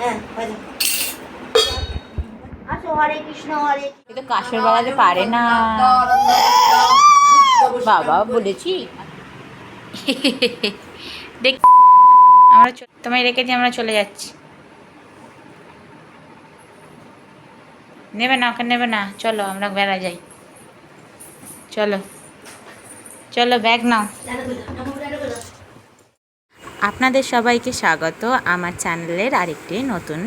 হ্যাঁ বাজা। আসো হরে কৃষ্ণ হরে। এ তো কাসর বাজাতে পারে না বাবা বলেছি। দেখ আমরা তোমায় রেখেছি, আমরা চলে যাচ্ছি। নেবে না, ওকে নেবে না, চলো আমরা বেড়া যাই, চলো চলো ব্যাগ নাও। আপনাদের সবাইকে স্বাগত আমার চ্যানেলের আরেকটি নতুন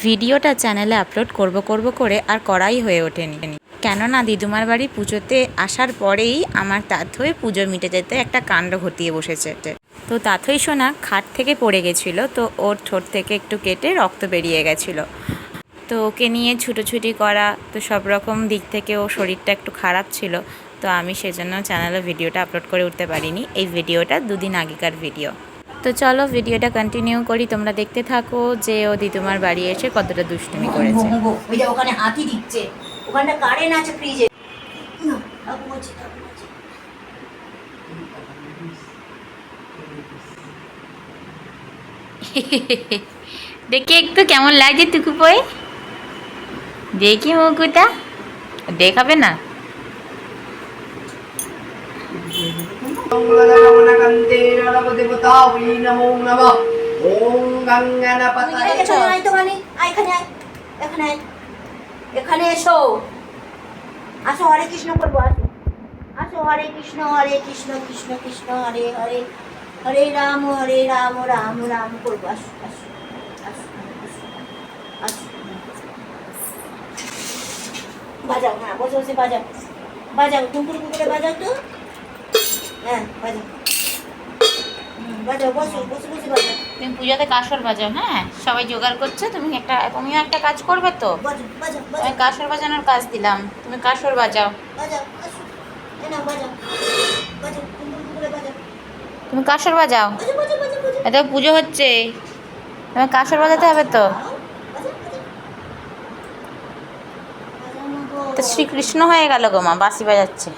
ভিডিওটা চ্যানেলে আপলোড করব করে আর করাই হয়ে ওঠেনি, কেননা দিদুমার বাড়ি পুজোতে আসার পরেই আমার তাথই পুজো মিটে যেতে একটা কাণ্ড ঘটিয়ে বসেছে। তো তাথই সোনা খাট থেকে পড়ে গেছিলো, তো ওর ঠোঁট থেকে একটু কেটে রক্ত বেরিয়ে গেছিলো। তো ওকে নিয়ে ছুটোছুটি করা, তো সব রকম দিক থেকে ও শরীরটা একটু খারাপ ছিল, তো আমি সেজন্য চ্যানেলে ভিডিওটা আপলোড করে উঠতে পারিনি। এই ভিডিওটা দুদিন আগেকার ভিডিও। তো চলো ভিডিওটা কন্টিনিউ করি, তোমরা দেখতে থাকো যে ও দিদুমার বাড়ি এসে কতটা দুষ্টুমি করেছে। ওই যে ওখানে হাতি দিচ্ছে, ওখানটা কারেন্ট আছে ফ্রিজে। দেখি একটু কেমন লাগছে টুকু পয়ে, দেখি মুকুটা দেখাবে না। এখানে এসো, আসো হরে কৃষ্ণ করবো, আসো আসো হরে কৃষ্ণ কৃষ্ণ কৃষ্ণ হরে হরে, হরে রাম রাম রাম করবো, আসো আসো আসো আসো। বাজাও, হ্যাঁ বসে বসে বাজাও, বাজাও টুকুরে টুকুরে বাজাও তো, হ্যাঁ বাজাও, বাজাও বসে বসে বসে বাজাও। তুমি পুজোতে কাসর বাজাও, হ্যাঁ সবাই জোগাড় করছো, তুমিও একটা কাজ করবে তো। বাজাও বাজাও আমি বাজাও কাসর বাজানোর কাজ দিলাম, তুমি কাসর বাজাও। বাজাও, আসো না বাজাও, বাজাও টুকুরে টুকুরে বাজাও, তুমি কাসর বাজাও, বাজাও বাজাও বাজাও বাজাও। এত পুজো হচ্ছে, তুমি কাসর বাজাতে হবে তো। তো শ্রীকৃষ্ণ হয়ে গেল গো মা, বাঁশি বাজাচ্ছে।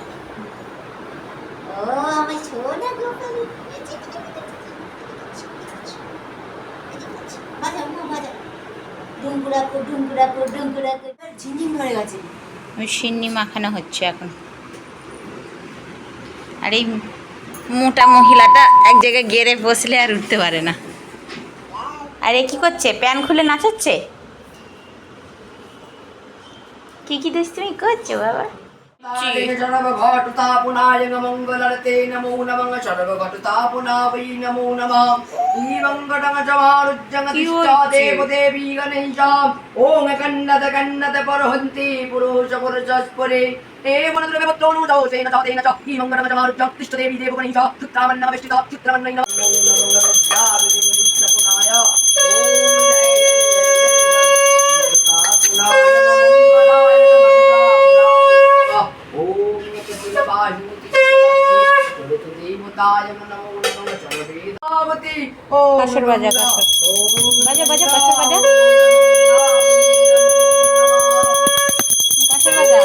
সিন্নি মাখানো হচ্ছে এখন। আর এই মোটা মহিলাটা এক জায়গায় গেড়ে বসলে আর উঠতে পারে না। আর এ কি করছে, প্যান খুলে নাচাচ্ছে, কি দুষ্টুমি করছো বাবা। सर्वघटतापुनाय मङ्गलरते नमो नमः सर्वघटतापुनावै नमो नमः देवदेवी गणेश ॐ कन्नद कन्नद परहन्ति पुरुष पुरुषस्परे एवनद्रव्यवत्तोनुदोषेण तेन च ईमङ्गलमजमारुज्य तिष्ठदेवी देवगणेश चित्रामन्नमवेष्टिता चित्रमन्नै नमो কাসর বাজা, কাসর বাজা বাজা, কাসর বাজা, কাসর বাজা।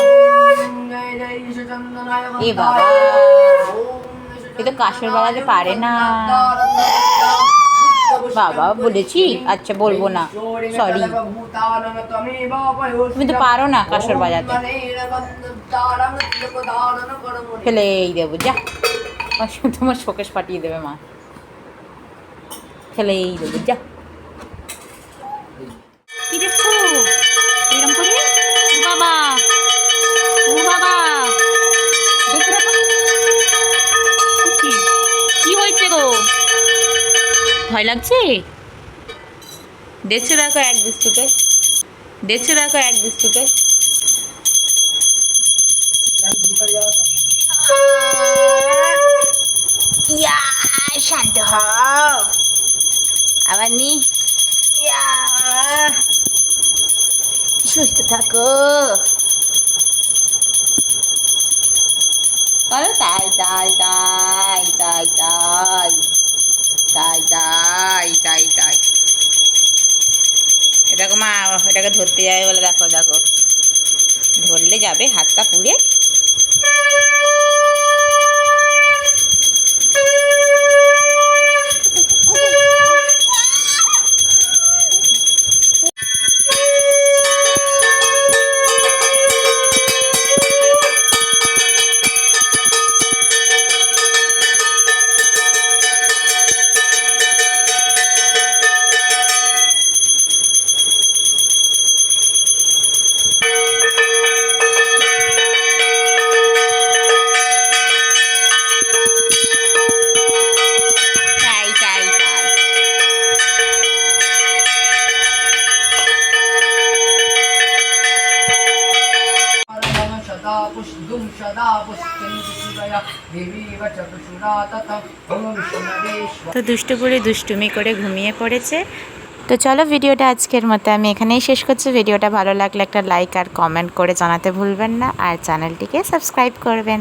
এ বাবা, এ তো কাসর বাজাতে পারে না বাবা বলেছি। আচ্ছা বলবো না, সরি। তুমি তো পারো না কাসর বাজাতে, ফেলেই দেবো যা, তোমার শোকেশ পাঠিয়ে দেবে মা, ফেলেই দেবো যা। কি দেখছো এরকম করে, ও বাবা ও বাবা, দেখো দেখো কি হয়েছে গো, ভয় লাগছে। দেখছো দেখো এক দুষ্টুকে, দেখছো দেখো এক দুষ্টুকে। ইয়া শান্ত হও, আবার নি, ইয়া সুস্থ থাকো, করো তাই তাই তাই তাই তাই তাই তাই তাই তাই। দেখো মা এটাকে ধরতে যাবে বলে, দেখো দেখো ধরলে যাবে হাতটা পুড়ে। দেবী চতুষুরা তথা ওম বিষ্ণুদেশ্বর। তো দুষ্টু বুড়ি দুষ্টুমি করে ঘুমিয়ে পড়েছে। তো চলো ভিডিওটা আজকের মতো আমি এখানেই শেষ করছি। ভিডিওটা ভালো লাগলে একটা লাইক আর কমেন্ট করে জানাতে ভুলবেন না, আর চ্যানেলটিকে সাবস্ক্রাইব করবেন।